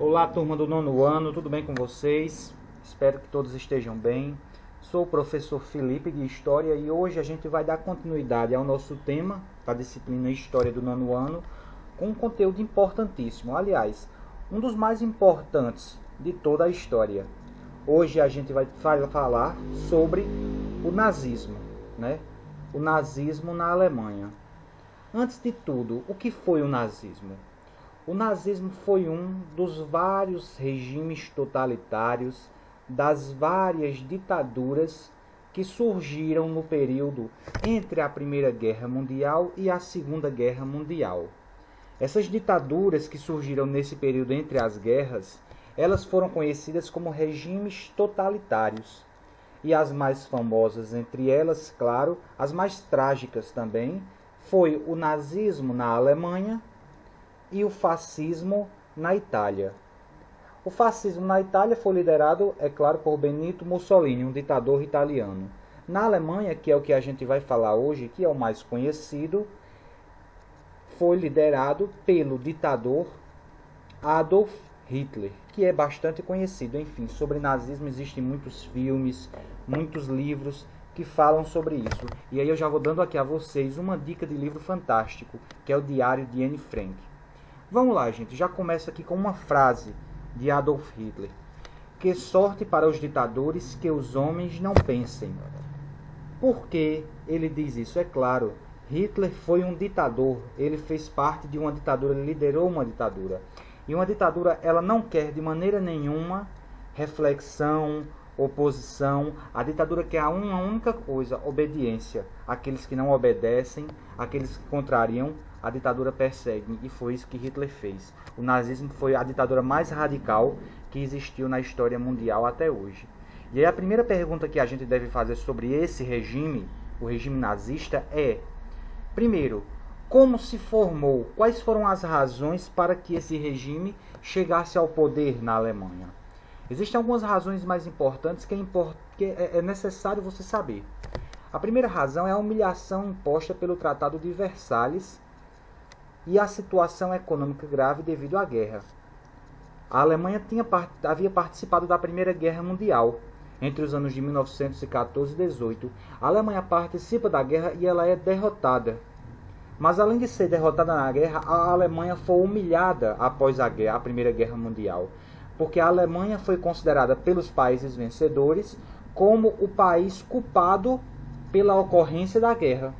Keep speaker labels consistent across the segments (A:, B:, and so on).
A: Olá, turma do nono ano, tudo bem com vocês? Espero que todos estejam bem. Sou o professor Felipe de História e hoje a gente vai dar continuidade ao nosso tema da disciplina História do nono ano com um conteúdo importantíssimo, aliás, um dos mais importantes de toda a história. Hoje a gente vai falar sobre o nazismo, né? O nazismo na Alemanha. Antes de tudo, o que foi o nazismo? O nazismo foi um dos vários regimes totalitários, das várias ditaduras que surgiram no período entre a Primeira Guerra Mundial e a Segunda Guerra Mundial. Essas ditaduras que surgiram nesse período entre as guerras, elas foram conhecidas como regimes totalitários. E as mais famosas entre elas, claro, as mais trágicas também, foi o nazismo na Alemanha e o fascismo na Itália. O fascismo na Itália foi liderado, é claro, por Benito Mussolini, um ditador italiano. Na Alemanha, que é o que a gente vai falar hoje, que é o mais conhecido, foi liderado pelo ditador Adolf Hitler, que é bastante conhecido. Enfim, sobre nazismo existem muitos filmes, muitos livros que falam sobre isso. E aí eu já vou dando aqui a vocês uma dica de livro fantástico, que é o Diário de Anne Frank. Vamos lá, gente. Já começa aqui com uma frase de Adolf Hitler. Que sorte para os ditadores que os homens não pensem. Por que ele diz isso? É claro, Hitler foi um ditador. Ele fez parte de uma ditadura, ele liderou uma ditadura. E uma ditadura, ela não quer de maneira nenhuma reflexão, oposição. A ditadura quer uma única coisa, obediência. Aqueles que não obedecem, aqueles que contrariam, a ditadura persegue, e foi isso que Hitler fez. O nazismo foi a ditadura mais radical que existiu na história mundial até hoje. E aí a primeira pergunta que a gente deve fazer sobre esse regime, o regime nazista, é: primeiro, como se formou? Quais foram as razões para que esse regime chegasse ao poder na Alemanha? Existem algumas razões mais importantes que é necessário você saber. A primeira razão é a humilhação imposta pelo Tratado de Versalhes e a situação econômica grave devido à guerra. A Alemanha havia participado da Primeira Guerra Mundial entre os anos de 1914 e 18. A Alemanha participa da guerra e ela é derrotada. Mas além de ser derrotada na guerra, a Alemanha foi humilhada após a Primeira Guerra Mundial, porque a Alemanha foi considerada pelos países vencedores como o país culpado pela ocorrência da guerra.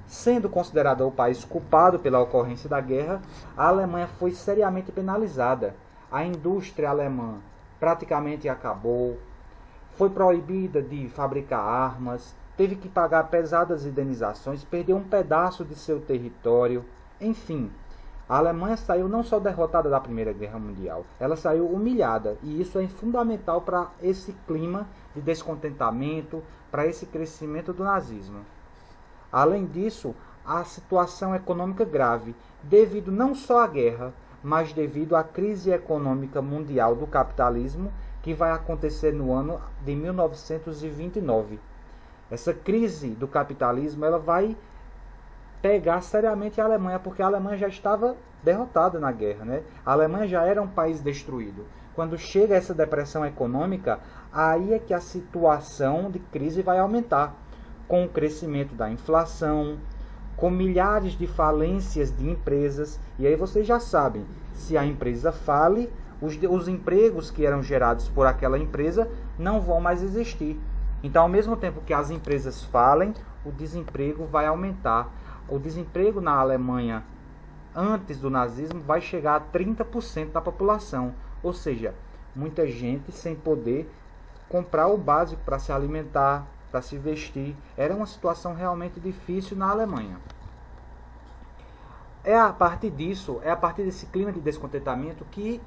A: Sendo considerada o país culpado pela ocorrência da guerra, a Alemanha foi seriamente penalizada. A indústria alemã praticamente acabou, foi proibida de fabricar armas, teve que pagar pesadas indenizações, perdeu um pedaço de seu território. Enfim, a Alemanha saiu não só derrotada da Primeira Guerra Mundial, ela saiu humilhada. E isso é fundamental para esse clima de descontentamento, para esse crescimento do nazismo. Além disso, a situação econômica grave, devido não só à guerra, mas devido à crise econômica mundial do capitalismo, que vai acontecer no ano de 1929. Essa crise do capitalismo, ela vai pegar seriamente a Alemanha, porque a Alemanha já estava derrotada na guerra, né? A Alemanha já era um país destruído. Quando chega essa depressão econômica, aí é que a situação de crise vai aumentar, com o crescimento da inflação, com milhares de falências de empresas. E aí vocês já sabem, se a empresa fale, os empregos que eram gerados por aquela empresa não vão mais existir. Então, ao mesmo tempo que as empresas falem, o desemprego vai aumentar. O desemprego na Alemanha, antes do nazismo, vai chegar a 30% da população. Ou seja, muita gente sem poder comprar o básico para se alimentar, para se vestir. Era uma situação realmente difícil na Alemanha. É a partir desse clima de descontentamento que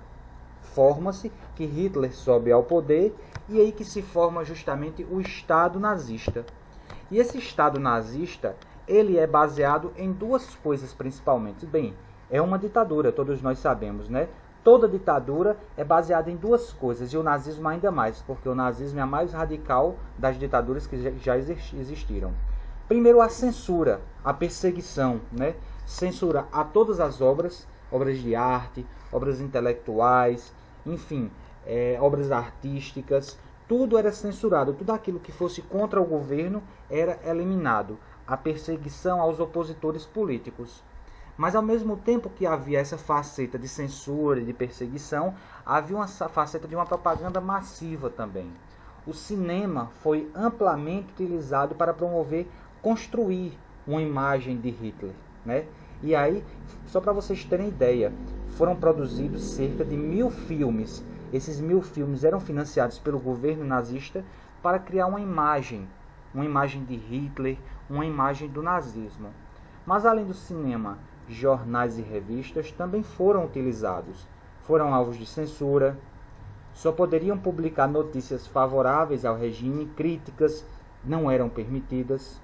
A: forma-se, que Hitler sobe ao poder, e aí que se forma justamente o Estado nazista. E esse Estado nazista, ele é baseado em duas coisas principalmente. Bem, é uma ditadura, todos nós sabemos, né? Toda ditadura é baseada em duas coisas, e o nazismo ainda mais, porque o nazismo é a mais radical das ditaduras que já existiram. Primeiro, a censura, a perseguição, né? Censura a todas as obras de arte, obras intelectuais, enfim, obras artísticas, tudo era censurado, tudo aquilo que fosse contra o governo era eliminado. A perseguição aos opositores políticos. Mas ao mesmo tempo que havia essa faceta de censura e de perseguição, havia uma faceta de uma propaganda massiva também. O cinema foi amplamente utilizado para promover, construir uma imagem de Hitler, né? E aí, só para vocês terem ideia, foram produzidos cerca de 1000 filmes. Esses 1000 filmes eram financiados pelo governo nazista para criar uma imagem de Hitler, uma imagem do nazismo. Mas além do cinema, jornais e revistas também foram utilizados. Foram alvos de censura, só poderiam publicar notícias favoráveis ao regime, críticas não eram permitidas.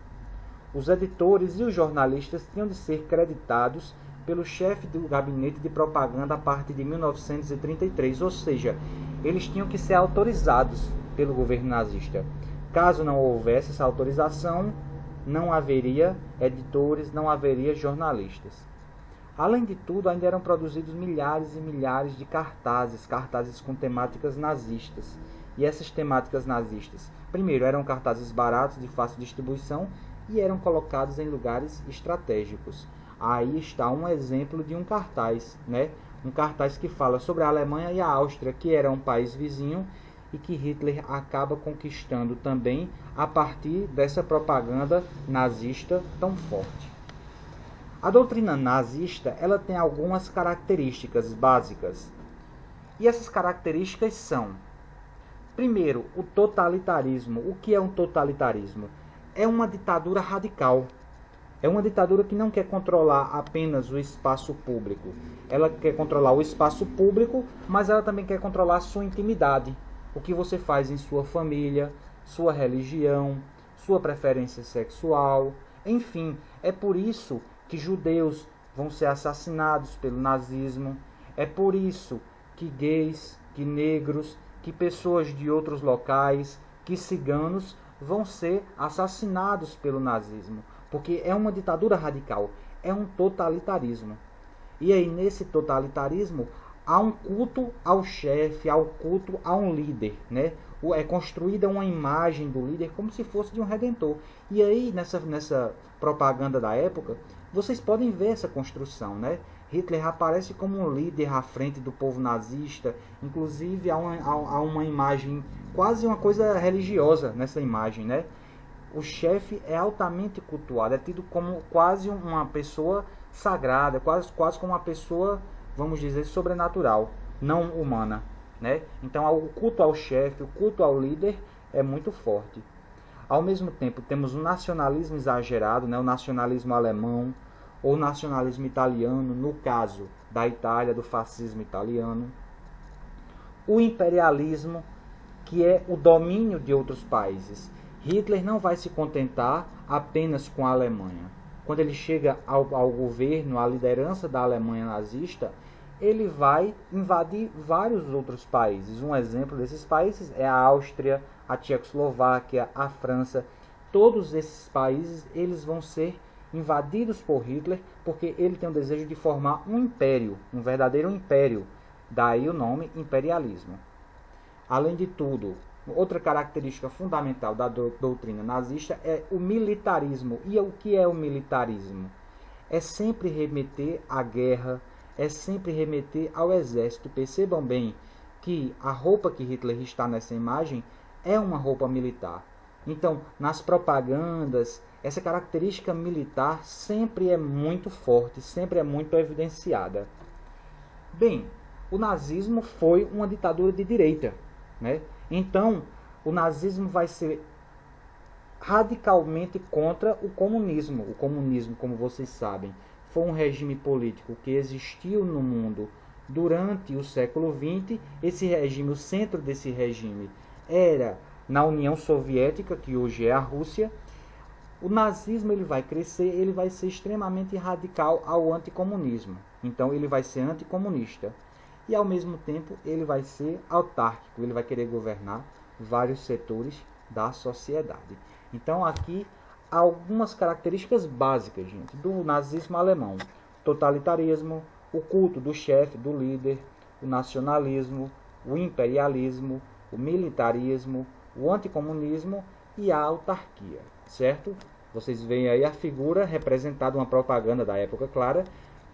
A: Os editores e os jornalistas tinham de ser creditados pelo chefe do gabinete de propaganda a partir de 1933, ou seja, eles tinham que ser autorizados pelo governo nazista. Caso não houvesse essa autorização, não haveria editores, não haveria jornalistas. Além de tudo, ainda eram produzidos milhares e milhares de cartazes com temáticas nazistas. E essas temáticas nazistas, primeiro, eram cartazes baratos, de fácil distribuição, e eram colocados em lugares estratégicos. Aí está um exemplo de um cartaz, né? Um cartaz que fala sobre a Alemanha e a Áustria, que era um país vizinho, e que Hitler acaba conquistando também a partir dessa propaganda nazista tão forte. A doutrina nazista, ela tem algumas características básicas. E essas características são: primeiro, o totalitarismo. O que é um totalitarismo? É uma ditadura radical. É uma ditadura que não quer controlar apenas o espaço público. Ela quer controlar o espaço público, mas ela também quer controlar a sua intimidade. O que você faz em sua família, sua religião, sua preferência sexual, enfim. É por isso que judeus vão ser assassinados pelo nazismo. É por isso que gays, que negros, que pessoas de outros locais, que ciganos vão ser assassinados pelo nazismo. Porque é uma ditadura radical, é um totalitarismo. E aí, nesse totalitarismo, há um culto ao chefe, há um culto a um líder, né? É construída uma imagem do líder como se fosse de um redentor. E aí, nessa propaganda da época, vocês podem ver essa construção, né? Hitler aparece como um líder à frente do povo nazista. Inclusive, há uma imagem, quase uma coisa religiosa nessa imagem, né? O chefe é altamente cultuado, é tido como quase uma pessoa sagrada, quase como uma pessoa, vamos dizer, sobrenatural, não humana, né? Então, o culto ao chefe, o culto ao líder é muito forte. Ao mesmo tempo, temos um nacionalismo exagerado, né? O nacionalismo alemão ou nacionalismo italiano, no caso da Itália, do fascismo italiano. O imperialismo, que é o domínio de outros países. Hitler não vai se contentar apenas com a Alemanha. Quando ele chega ao governo, à liderança da Alemanha nazista, ele vai invadir vários outros países. Um exemplo desses países é a Áustria, a Tchecoslováquia, a França. Todos esses países eles vão ser invadidos por Hitler, porque ele tem o desejo de formar um império, um verdadeiro império. Daí o nome imperialismo. Além de tudo, outra característica fundamental da doutrina nazista é o militarismo. E o que é o militarismo? É sempre remeter à guerra, é sempre remeter ao exército. Percebam bem que a roupa que Hitler está nessa imagem é uma roupa militar. Então, nas propagandas, essa característica militar sempre é muito forte, sempre é muito evidenciada. Bem, o nazismo foi uma ditadura de direita, né? Então, o nazismo vai ser radicalmente contra o comunismo. O comunismo, como vocês sabem, foi um regime político que existiu no mundo durante o século XX. Esse regime, o centro desse regime era na União Soviética, que hoje é a Rússia. O nazismo ele vai crescer, ele vai ser extremamente radical ao anticomunismo. Então, ele vai ser anticomunista. E, ao mesmo tempo, ele vai ser autárquico, ele vai querer governar vários setores da sociedade. Então, aqui, há algumas características básicas, gente, do nazismo alemão. Totalitarismo, o culto do chefe, do líder, o nacionalismo, o imperialismo, o militarismo, o anticomunismo e a autarquia, certo? Vocês veem aí a figura representada, uma propaganda da época, clara,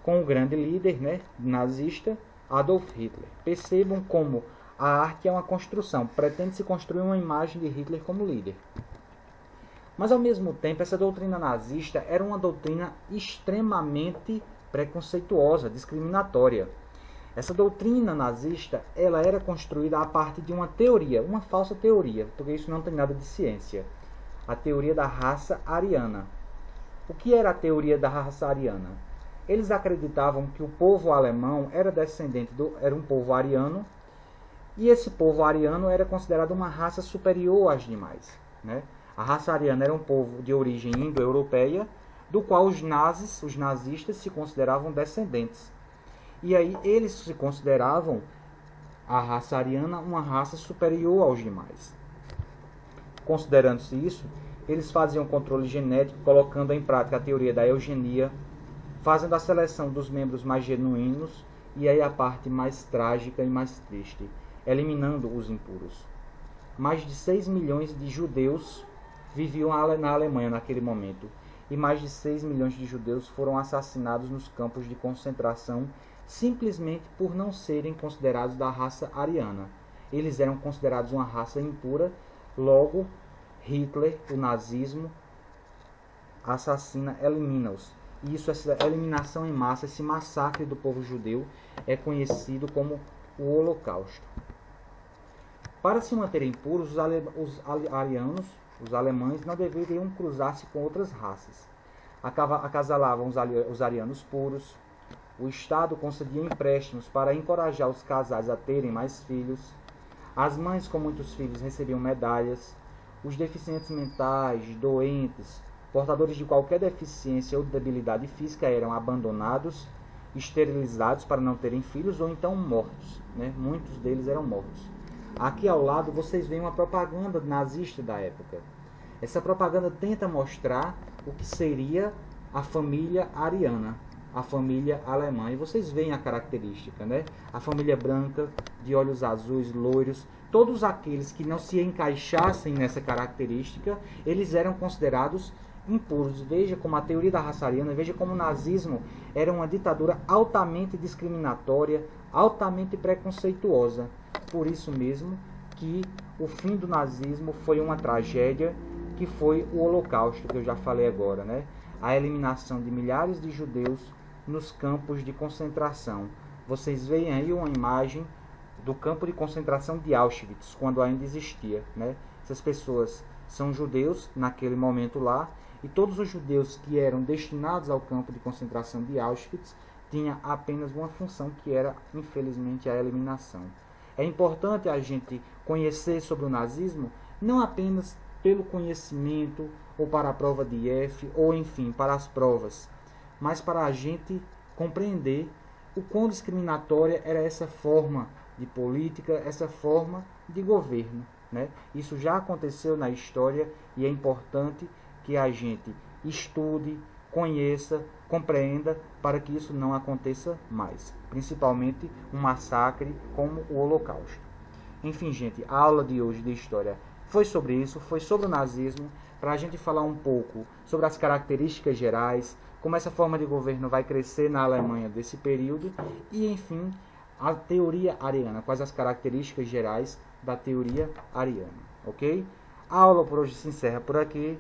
A: com o grande líder, né, nazista, Adolf Hitler. Percebam como a arte é uma construção, pretende-se construir uma imagem de Hitler como líder. Mas, ao mesmo tempo, essa doutrina nazista era uma doutrina extremamente preconceituosa, discriminatória. Essa doutrina nazista, ela era construída a partir de uma teoria, uma falsa teoria, porque isso não tem nada de ciência. A teoria da raça ariana. O que era a teoria da raça ariana? Eles acreditavam que o povo alemão era era um povo ariano, e esse povo ariano era considerado uma raça superior às demais, né? A raça ariana era um povo de origem indo-europeia, do qual os nazistas, se consideravam descendentes. E aí eles se consideravam, a raça ariana, uma raça superior aos demais. Considerando-se isso, eles faziam controle genético, colocando em prática a teoria da eugenia, fazendo a seleção dos membros mais genuínos, e aí a parte mais trágica e mais triste, eliminando os impuros. Mais de 6 milhões de judeus viviam na Alemanha naquele momento, e mais de 6 milhões de judeus foram assassinados nos campos de concentração simplesmente por não serem considerados da raça ariana. Eles eram considerados uma raça impura, logo Hitler, o nazismo, assassina, elimina-os. E isso, essa eliminação em massa, esse massacre do povo judeu, é conhecido como o Holocausto. Para se manterem puros, os alemães não deveriam cruzar-se com outras raças. Acasalavam os arianos puros. O Estado concedia empréstimos para encorajar os casais a terem mais filhos. As mães com muitos filhos recebiam medalhas. Os deficientes mentais, doentes, portadores de qualquer deficiência ou debilidade física eram abandonados, esterilizados para não terem filhos ou então mortos, né? Muitos deles eram mortos. Aqui ao lado vocês veem uma propaganda nazista da época. Essa propaganda tenta mostrar o que seria a família ariana, a família alemã. E vocês veem a característica, né? A família branca, de olhos azuis, loiros. Todos aqueles que não se encaixassem nessa característica, eles eram considerados impuros. Veja como a teoria da raça ariana, veja como o nazismo era uma ditadura altamente discriminatória, altamente preconceituosa. Por isso mesmo que o fim do nazismo foi uma tragédia, que foi o Holocausto, que eu já falei agora, né? A eliminação de milhares de judeus nos campos de concentração. Vocês veem aí uma imagem do campo de concentração de Auschwitz, quando ainda existia, né? Essas pessoas são judeus naquele momento lá, e todos os judeus que eram destinados ao campo de concentração de Auschwitz tinham apenas uma função, que era, infelizmente, a eliminação. É importante a gente conhecer sobre o nazismo, não apenas pelo conhecimento, ou para a prova de IF, ou enfim, para as provas, mas para a gente compreender o quão discriminatória era essa forma de política, essa forma de governo, né? Isso já aconteceu na história e é importante que a gente estude, conheça, compreenda, para que isso não aconteça mais, principalmente um massacre como o Holocausto. Enfim, gente, a aula de hoje de história foi sobre isso, foi sobre o nazismo, para a gente falar um pouco sobre as características gerais, como essa forma de governo vai crescer na Alemanha desse período, e enfim, a teoria ariana, quais as características gerais da teoria ariana, ok? A aula por hoje se encerra por aqui.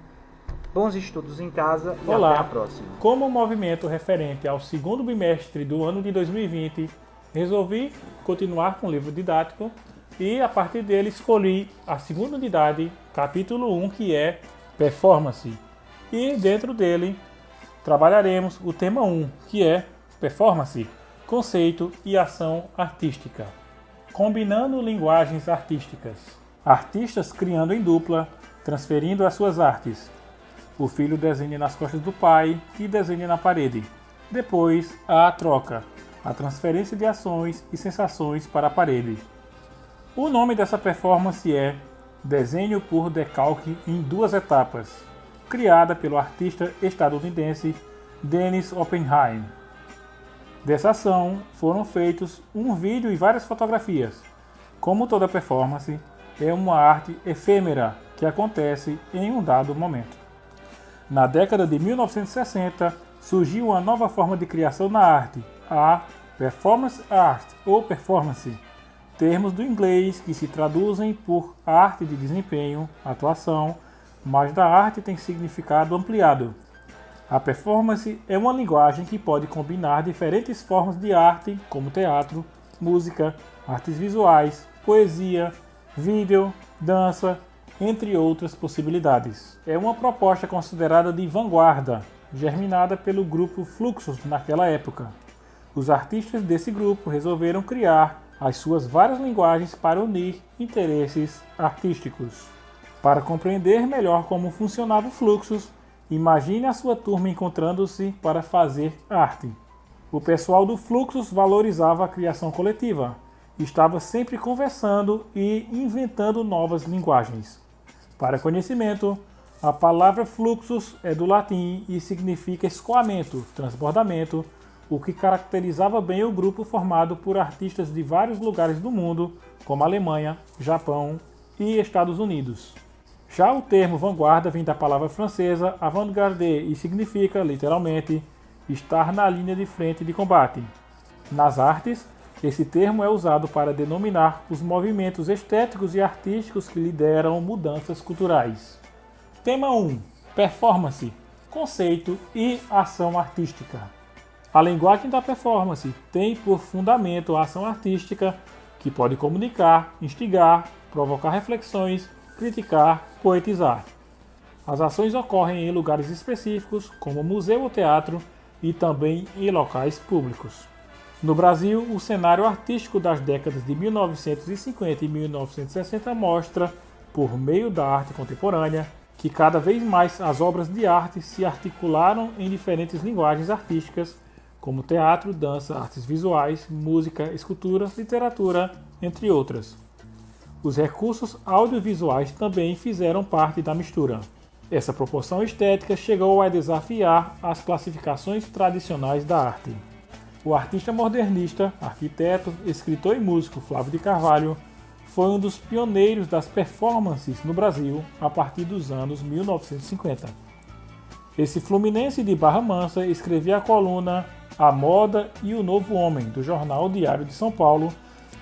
A: Bons estudos em casa e
B: Olá.
A: até a próxima.
B: Como movimento referente ao segundo bimestre do ano de 2020, resolvi continuar com o livro didático e a partir dele escolhi a segunda unidade, capítulo 1, que é Performance. E dentro dele trabalharemos o tema 1, que é Performance, conceito e ação artística. Combinando linguagens artísticas. Artistas criando em dupla, transferindo as suas artes. O filho desenha nas costas do pai, que desenha na parede. Depois, há a troca, a transferência de ações e sensações para a parede. O nome dessa performance é Desenho por Decalque em 2 etapas, criada pelo artista estadunidense Dennis Oppenheim. Dessa ação foram feitos um vídeo e várias fotografias. Como toda performance, é uma arte efêmera que acontece em um dado momento. Na década de 1960, surgiu uma nova forma de criação na arte, a performance art ou performance, termos do inglês que se traduzem por arte de desempenho, atuação, mas da arte tem significado ampliado. A performance é uma linguagem que pode combinar diferentes formas de arte, como teatro, música, artes visuais, poesia, vídeo, dança, entre outras possibilidades. É uma proposta considerada de vanguarda, germinada pelo grupo Fluxus naquela época. Os artistas desse grupo resolveram criar as suas várias linguagens para unir interesses artísticos. Para compreender melhor como funcionava o Fluxus, imagine a sua turma encontrando-se para fazer arte. O pessoal do Fluxus valorizava a criação coletiva, estava sempre conversando e inventando novas linguagens. Para conhecimento, a palavra fluxus é do latim e significa escoamento, transbordamento, o que caracterizava bem o grupo formado por artistas de vários lugares do mundo, como Alemanha, Japão e Estados Unidos. Já o termo vanguarda vem da palavra francesa avant-garde e significa, literalmente, estar na linha de frente de combate. Nas artes, esse termo é usado para denominar os movimentos estéticos e artísticos que lideram mudanças culturais. Tema 1. Performance, conceito e ação artística. A linguagem da performance tem por fundamento a ação artística, que pode comunicar, instigar, provocar reflexões, criticar, poetizar. As ações ocorrem em lugares específicos, como museu ou teatro, e também em locais públicos. No Brasil, o cenário artístico das décadas de 1950 e 1960 mostra, por meio da arte contemporânea, que cada vez mais as obras de arte se articularam em diferentes linguagens artísticas, como teatro, dança, artes visuais, música, escultura, literatura, entre outras. Os recursos audiovisuais também fizeram parte da mistura. Essa proporção estética chegou a desafiar as classificações tradicionais da arte. O artista modernista, arquiteto, escritor e músico Flávio de Carvalho foi um dos pioneiros das performances no Brasil a partir dos anos 1950. Esse fluminense de Barra Mansa escrevia a coluna A Moda e o Novo Homem, do jornal Diário de São Paulo,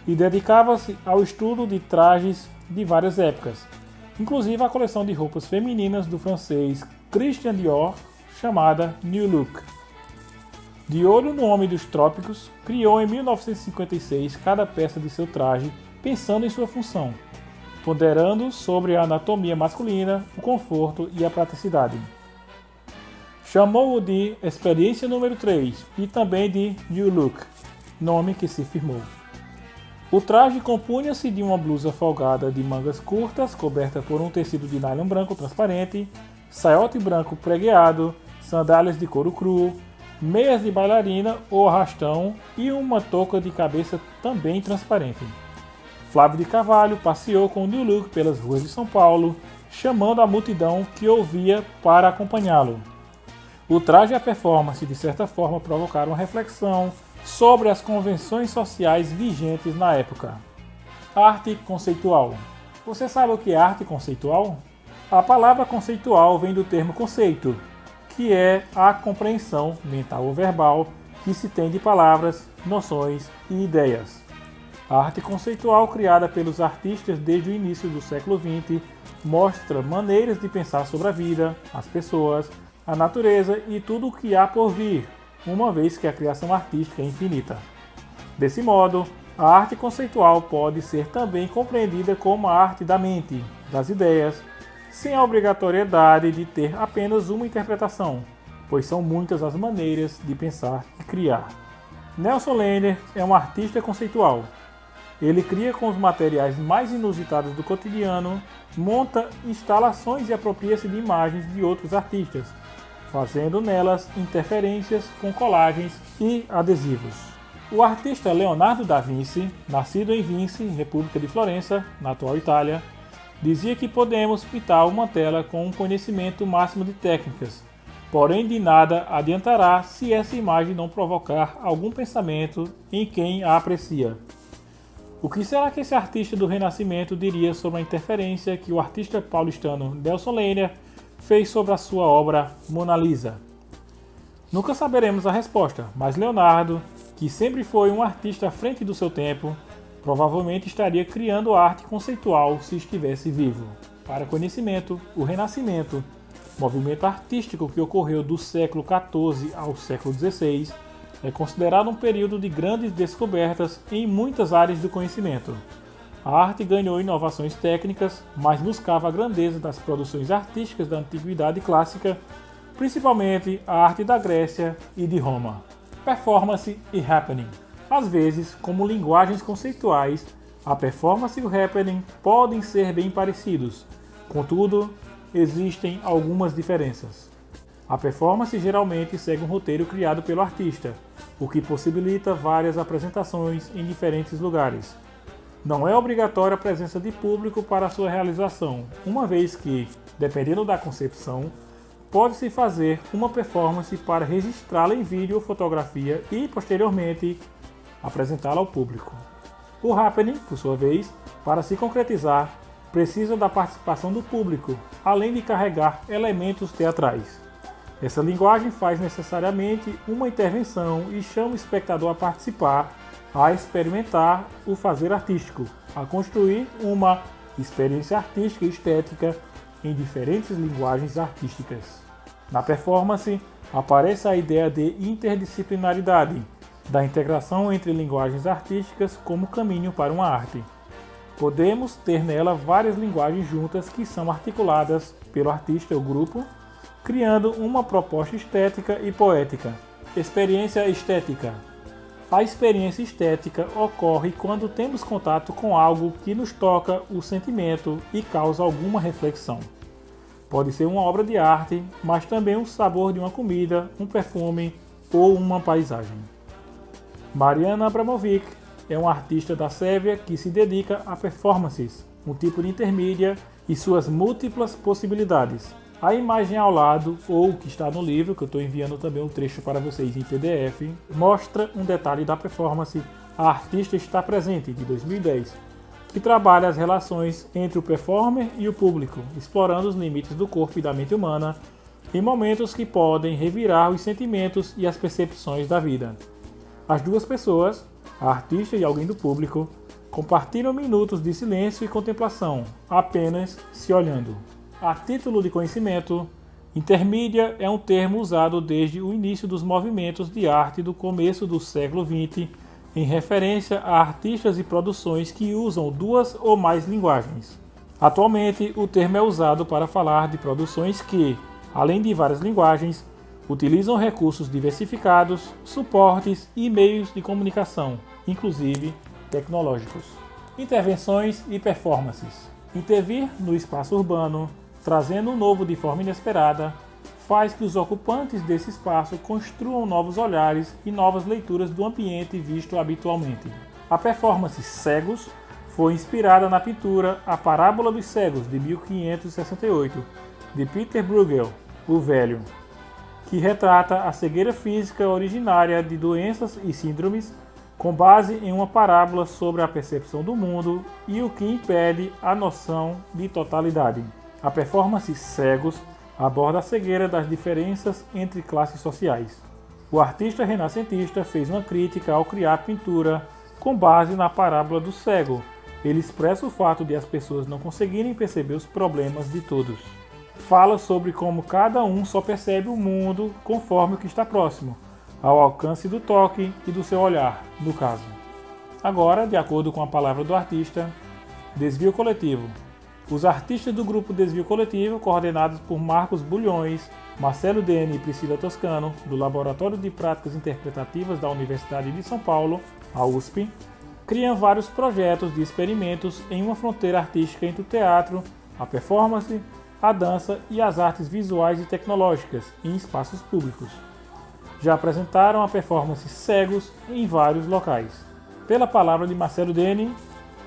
B: e dedicava-se ao estudo de trajes de várias épocas, inclusive a coleção de roupas femininas do francês Christian Dior, chamada New Look. De olho no Homem dos Trópicos, criou em 1956 cada peça de seu traje pensando em sua função, ponderando sobre a anatomia masculina, o conforto e a praticidade. Chamou-o de Experiência número 3 e também de New Look, nome que se firmou. O traje compunha-se de uma blusa folgada de mangas curtas, coberta por um tecido de nylon branco transparente, saiote branco pregueado, sandálias de couro cru, meias de bailarina ou arrastão e uma touca de cabeça também transparente. Flávio de Carvalho passeou com o New Look pelas ruas de São Paulo, chamando a multidão que ouvia para acompanhá-lo. O traje e a performance, de certa forma, provocaram uma reflexão sobre as convenções sociais vigentes na época. Arte conceitual. Você sabe o que é arte conceitual? A palavra conceitual vem do termo conceito, que é a compreensão mental ou verbal que se tem de palavras, noções e ideias. A arte conceitual, criada pelos artistas desde o início do século XX, mostra maneiras de pensar sobre a vida, as pessoas, a natureza e tudo o que há por vir, uma vez que a criação artística é infinita. Desse modo, a arte conceitual pode ser também compreendida como a arte da mente, das ideias, sem a obrigatoriedade de ter apenas uma interpretação, pois são muitas as maneiras de pensar e criar. Nelson Lehner é um artista conceitual. Ele cria com os materiais mais inusitados do cotidiano, monta instalações e apropria-se de imagens de outros artistas, fazendo nelas interferências com colagens e adesivos. O artista Leonardo da Vinci, nascido em Vinci, República de Florença, na atual Itália, dizia que podemos pintar uma tela com um conhecimento máximo de técnicas, porém de nada adiantará se essa imagem não provocar algum pensamento em quem a aprecia. O que será que esse artista do Renascimento diria sobre a interferência que o artista paulistano Nelson Lehner fez sobre a sua obra Mona Lisa? Nunca saberemos a resposta, mas Leonardo, que sempre foi um artista à frente do seu tempo, provavelmente estaria criando arte conceitual se estivesse vivo. Para conhecimento, o Renascimento, movimento artístico que ocorreu do século XIV ao século XVI, é considerado um período de grandes descobertas em muitas áreas do conhecimento. A arte ganhou inovações técnicas, mas buscava a grandeza das produções artísticas da antiguidade clássica, principalmente a arte da Grécia e de Roma. Performance e happening. Às vezes, como linguagens conceituais, a performance e o happening podem ser bem parecidos, contudo, existem algumas diferenças. A performance geralmente segue um roteiro criado pelo artista, o que possibilita várias apresentações em diferentes lugares. Não é obrigatória a presença de público para sua realização, uma vez que, dependendo da concepção, pode-se fazer uma performance para registrá-la em vídeo ou fotografia e, posteriormente, apresentá-la ao público. O happening, por sua vez, para se concretizar, precisa da participação do público, além de carregar elementos teatrais. Essa linguagem faz necessariamente uma intervenção e chama o espectador a participar, a experimentar o fazer artístico, a construir uma experiência artística e estética em diferentes linguagens artísticas. Na performance, aparece a ideia de interdisciplinaridade, da integração entre linguagens artísticas como caminho para uma arte. Podemos ter nela várias linguagens juntas que são articuladas pelo artista ou grupo, criando uma proposta estética e poética. Experiência estética. A experiência estética ocorre quando temos contato com algo que nos toca o sentimento e causa alguma reflexão. Pode ser uma obra de arte, mas também o sabor de uma comida, um perfume ou uma paisagem. Mariana Abramovic é uma artista da Sérvia que se dedica a performances, um tipo de intermídia e suas múltiplas possibilidades. A imagem ao lado, ou que está no livro, que eu estou enviando também um trecho para vocês em PDF, mostra um detalhe da performance A Artista Está Presente, de 2010, que trabalha as relações entre o performer e o público, explorando os limites do corpo e da mente humana, em momentos que podem revirar os sentimentos e as percepções da vida. As duas pessoas, a artista e alguém do público, compartilham minutos de silêncio e contemplação, apenas se olhando. A título de conhecimento, intermídia é um termo usado desde o início dos movimentos de arte do começo do século XX, em referência a artistas e produções que usam duas ou mais linguagens. Atualmente, o termo é usado para falar de produções que, além de várias linguagens, utilizam recursos diversificados, suportes e meios de comunicação, inclusive tecnológicos. Intervenções e performances. Intervir no espaço urbano, trazendo um novo de forma inesperada, faz que os ocupantes desse espaço construam novos olhares e novas leituras do ambiente visto habitualmente. A performance Cegos foi inspirada na pintura A Parábola dos Cegos, de 1568, de Peter Bruegel, o Velho, que retrata a cegueira física originária de doenças e síndromes com base em uma parábola sobre a percepção do mundo e o que impede a noção de totalidade. A performance Cegos aborda a cegueira das diferenças entre classes sociais. O artista renascentista fez uma crítica ao criar pintura com base na parábola do cego. Ele expressa o fato de as pessoas não conseguirem perceber os problemas de todos. Fala sobre como cada um só percebe o mundo conforme o que está próximo, ao alcance do toque e do seu olhar, no caso. Agora, de acordo com a palavra do artista, desvio coletivo. Os artistas do grupo Desvio Coletivo, coordenados por Marcos Bulhões, Marcelo Dene e Priscila Toscano, do Laboratório de Práticas Interpretativas da Universidade de São Paulo, a USP, criam vários projetos de experimentos em uma fronteira artística entre o teatro, a performance, a dança e as artes visuais e tecnológicas em espaços públicos. Já apresentaram a performance Cegos em vários locais. Pela palavra de Marcelo Dene,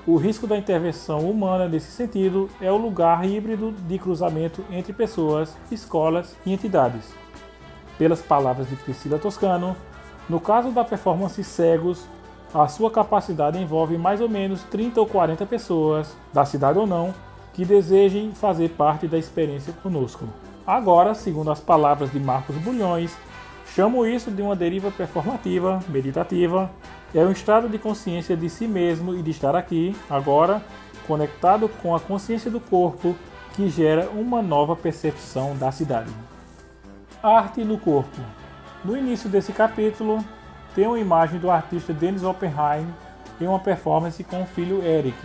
B: o risco da intervenção humana nesse sentido é o lugar híbrido de cruzamento entre pessoas, escolas e entidades. Pelas palavras de Priscila Toscano, no caso da performance Cegos, A sua capacidade envolve mais ou menos 30 ou 40 pessoas, da cidade ou não, que desejem fazer parte da experiência conosco. Agora, segundo as palavras de Marcos Bulhões, chamo isso de uma deriva performativa, meditativa. É um estado de consciência de si mesmo e de estar aqui, agora, conectado com a consciência do corpo, que gera uma nova percepção da cidade. Arte no corpo. No início desse capítulo, tem uma imagem do artista Dennis Oppenheim em uma performance com o filho Eric.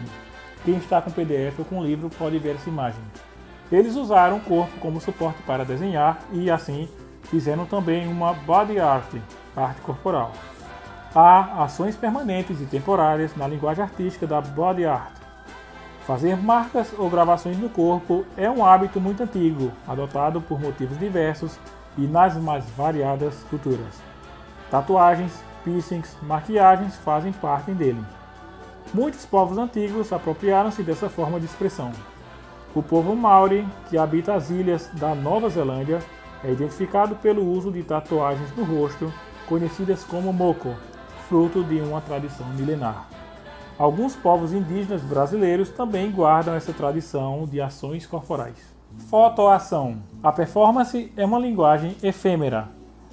B: Quem está com PDF ou com livro pode ver essa imagem. Eles usaram o corpo como suporte para desenhar e, assim, fizeram também uma body art, arte corporal. Há ações permanentes e temporárias na linguagem artística da body art. Fazer marcas ou gravações no corpo é um hábito muito antigo, adotado por motivos diversos e nas mais variadas culturas. Tatuagens, piercings, maquiagens fazem parte dele. Muitos povos antigos apropriaram-se dessa forma de expressão. O povo Maori, que habita as ilhas da Nova Zelândia, é identificado pelo uso de tatuagens no rosto, conhecidas como moko, fruto de uma tradição milenar. Alguns povos indígenas brasileiros também guardam essa tradição de ações corporais. Fotoação. A performance é uma linguagem efêmera.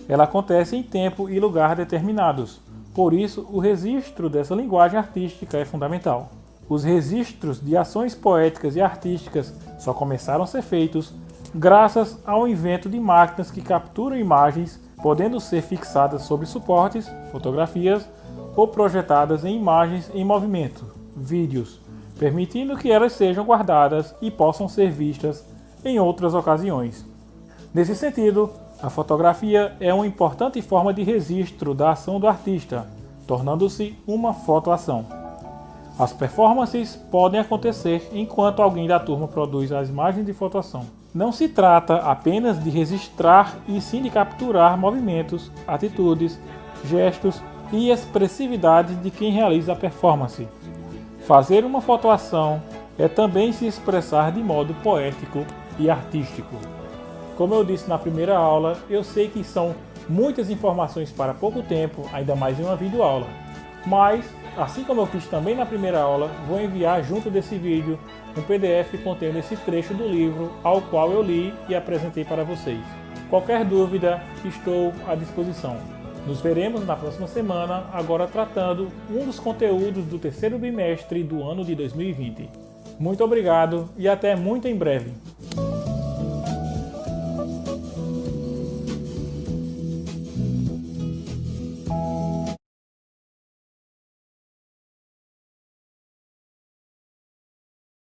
B: Ela acontece em tempo e lugar determinados. Por isso, o registro dessa linguagem artística é fundamental. Os registros de ações poéticas e artísticas só começaram a ser feitos graças ao invento de máquinas que capturam imagens, podendo ser fixadas sobre suportes, fotografias, ou projetadas em imagens em movimento, vídeos, permitindo que elas sejam guardadas e possam ser vistas em outras ocasiões. Nesse sentido, a fotografia é uma importante forma de registro da ação do artista, tornando-se uma fotoação. As performances podem acontecer enquanto alguém da turma produz as imagens de fotoação. Não se trata apenas de registrar e sim de capturar movimentos, atitudes, gestos e expressividade de quem realiza a performance. Fazer uma fotoação é também se expressar de modo poético e artístico. Como eu disse na primeira aula, eu sei que são muitas informações para pouco tempo, ainda mais em uma videoaula. Mas, assim como eu fiz também na primeira aula, vou enviar junto desse vídeo um PDF contendo esse trecho do livro ao qual eu li e apresentei para vocês. Qualquer dúvida, estou à disposição. Nos veremos na próxima semana, agora tratando um dos conteúdos do terceiro bimestre do ano de 2020. Muito obrigado e até muito em breve.